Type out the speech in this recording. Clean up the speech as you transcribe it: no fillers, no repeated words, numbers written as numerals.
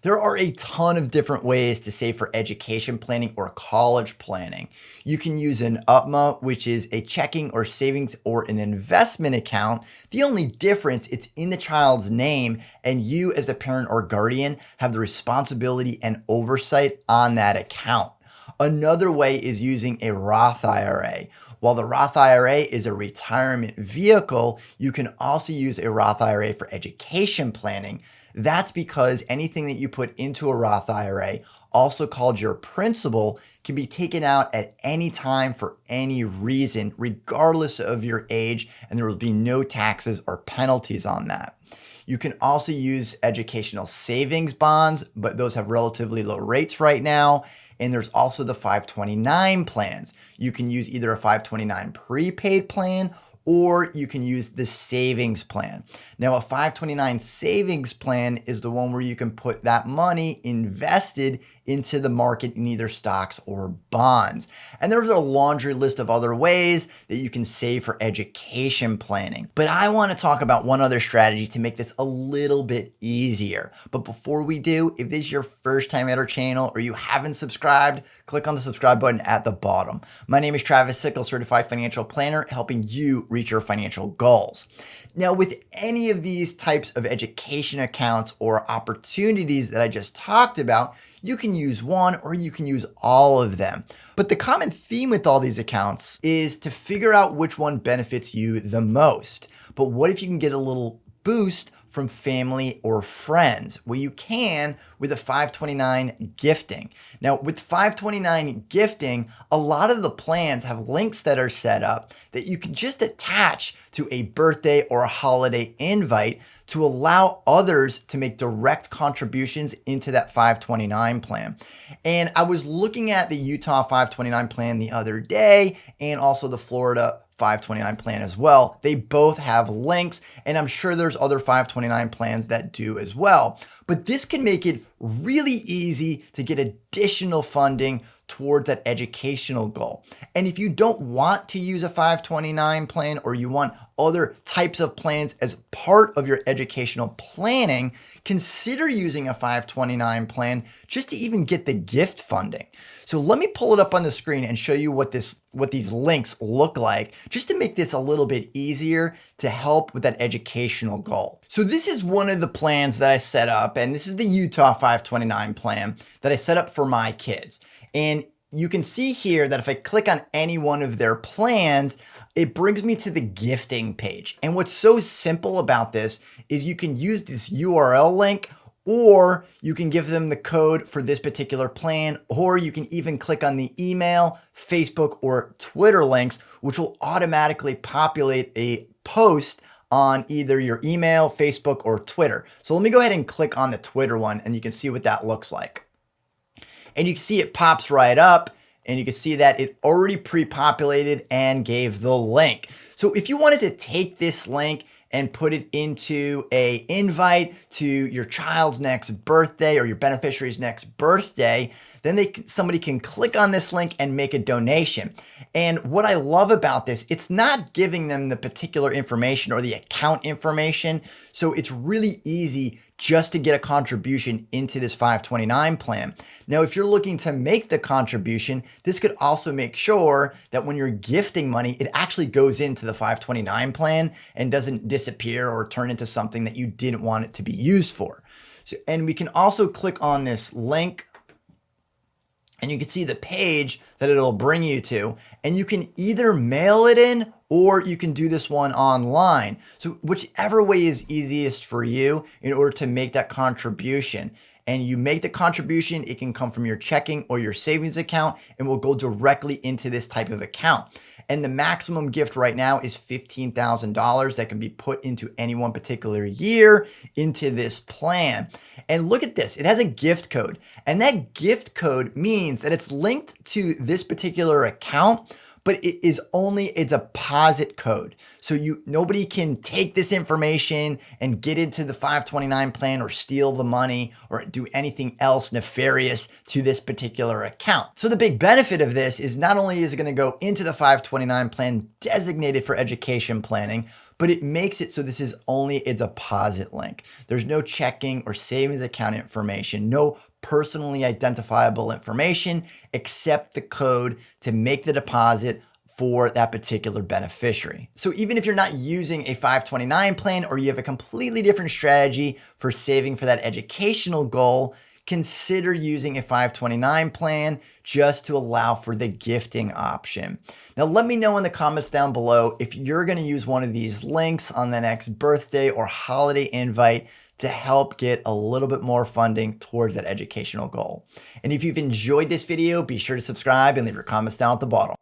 There are a ton of different ways to save for education planning or college planning. You can use an UPMA, which is a checking or savings or an investment account. The only difference, it's in the child's name, and you as the parent or guardian have the responsibility and oversight on that account. Another way is using a Roth IRA. While the Roth IRA is a retirement vehicle, you can also use a Roth IRA for education planning. That's because anything that you put into a Roth IRA, also called your principal, can be taken out at any time for any reason, regardless of your age, and there will be no taxes or penalties on that. You can also use educational savings bonds, but those have relatively low rates right now. And there's also the 529 plans. You can use either a 529 prepaid plan or you can use the savings plan. Now, a 529 savings plan is the one where you can put that money invested into the market in either stocks or bonds. And there's a laundry list of other ways that you can save for education planning. But I want to talk about one other strategy to make this a little bit easier. But before we do, if this is your first time at our channel or you haven't subscribed, click on the subscribe button at the bottom. My name is Travis Sickle, Certified Financial Planner, helping you reach your financial goals. Now, with any of these types of education accounts or opportunities that I just talked about, you can use one or you can use all of them. But the common theme with all these accounts is to figure out which one benefits you the most. But what if you can get a little boost from family or friends? Well, you can with a 529 gifting. Now, with 529 gifting, a lot of the plans have links that are set up that you can just attach to a birthday or a holiday invite to allow others to make direct contributions into that 529 plan. And I was looking at the Utah 529 plan the other day and also the Florida 529 plan as well. They both have links, and I'm sure there's other 529 plans that do as well. But this can make it really easy to get additional funding towards that educational goal. And if you don't want to use a 529 plan or you want other types of plans as part of your educational planning, consider using a 529 plan just to even get the gift funding. So let me pull it up on the screen and show you what these links look like, just to make this a little bit easier to help with that educational goal. So this is one of the plans that I set up, and this is the Utah 529 plan that I set up for my kids. And you can see here that if I click on any one of their plans, it brings me to the gifting page. And what's so simple about this is you can use this URL link, or you can give them the code for this particular plan, or you can even click on the email, Facebook, or Twitter links, which will automatically populate a post on either your email, Facebook, or Twitter. So let me go ahead and click on the Twitter one, and you can see what that looks like. And you can see it pops right up, and you can see that it already pre-populated and gave the link. So if you wanted to take this link and put it into a invite to your child's next birthday or your beneficiary's next birthday, then somebody can click on this link and make a donation. And what I love about this, it's not giving them the particular information or the account information. So it's really easy just to get a contribution into this 529 plan. Now, if you're looking to make the contribution, this could also make sure that when you're gifting money, it actually goes into the 529 plan and doesn't disappear or turn into something that you didn't want it to be used for. So, and we can also click on this link, and you can see the page that it'll bring you to, and you can either mail it in or you can do this one online. So whichever way is easiest for you in order to make that contribution. And you make the contribution, it can come from your checking or your savings account and will go directly into this type of account. And the maximum gift right now is $15,000 that can be put into any one particular year into this plan. And look at this, it has a gift code. And that gift code means that it's linked to this particular account, but it is only a deposit code. So nobody can take this information and get into the 529 plan or steal the money or do anything else nefarious to this particular account. So the big benefit of this is not only is it going to go into the 529 plan designated for education planning, but it makes it so this is only a deposit link. There's no checking or savings account information, no personally identifiable information except the code to make the deposit for that particular beneficiary. So even if you're not using a 529 plan or you have a completely different strategy for saving for that educational goal, consider using a 529 plan just to allow for the gifting option. Now, let me know in the comments down below if you're going to use one of these links on the next birthday or holiday invite to help get a little bit more funding towards that educational goal. And if you've enjoyed this video, be sure to subscribe and leave your comments down at the bottom.